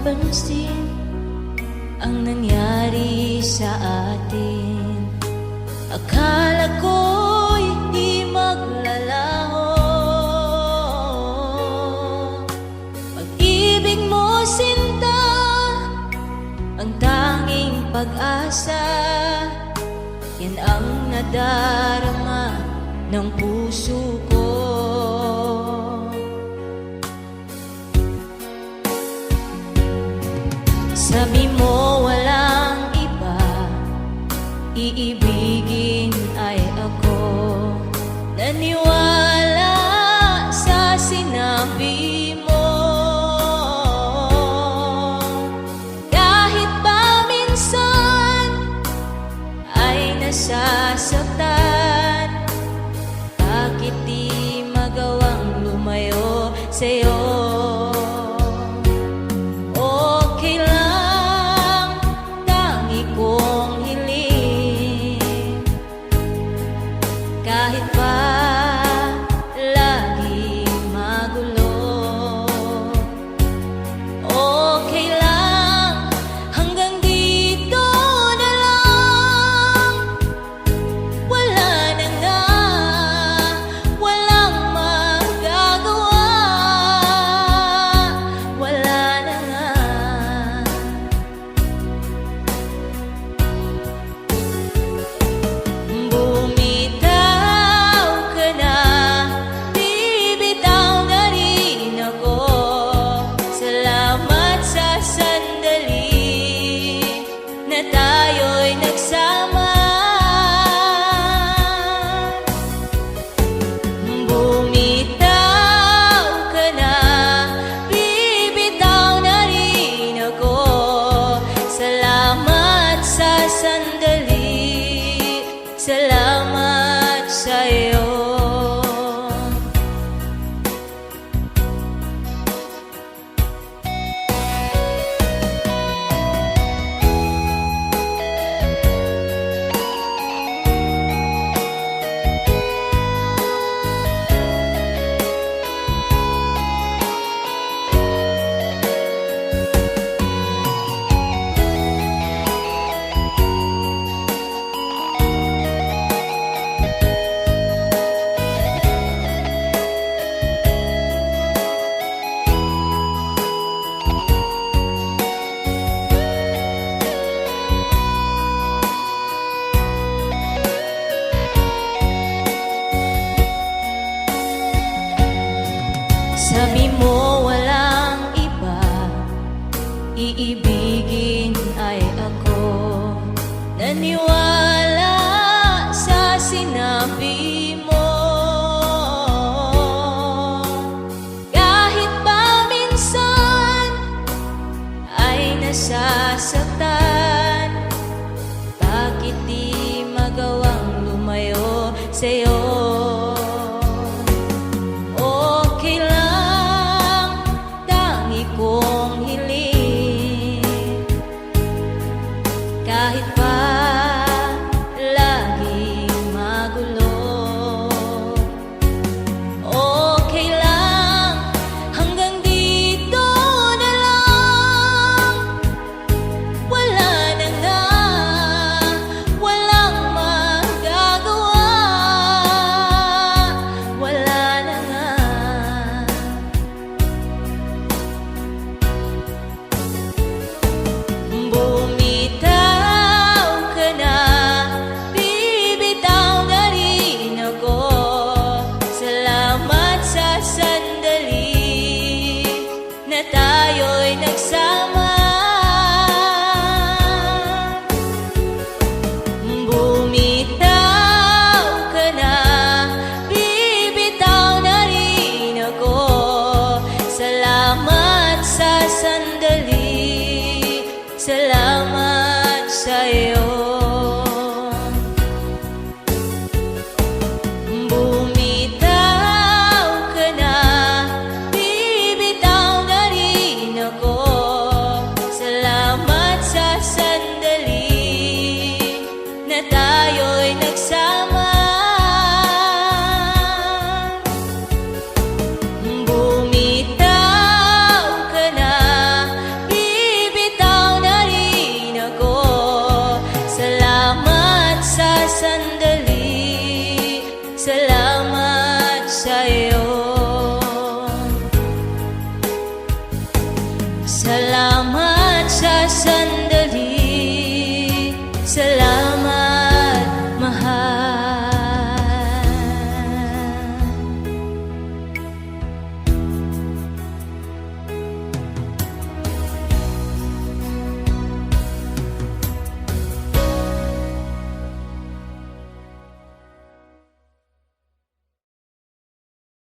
napansin ang nangyari sa atin. Akala ko'y di maglalaho. Pag-ibig mo, sinta, ang tanging pag-asa. Yan ang nadarama ng puso ko. Sabi mo walang iba, iibigin ay ako. Naniwala sa sinabi mo. Kahit pa minsan ay nasasaktan, bakit di magawang lumayo sa'yo? Kahit pa laging magulo, okay lang, hanggang dito na lang. Wala na nga, walang magagawa. Wala na nga. Tayo'y nagsama. Bumitaw ka na, bibitaw na rin ako. Salamat sa sandali, salamat sa'yo. Sabi mo walang iba, iibigin ay ako. Naniwala sa sinabi mo. Kahit pa minsan ay nasasaktan, bakit di magawang lumayo sa'yo? Kahit pa laging magulo, okay lang, hanggang dito na lang. Wala na nga, walang magagawa. Wala na nga. Tayo'y nagsama. Bumitaw ka na, bibitaw na rin ako. Salamat sa sandali, salamat.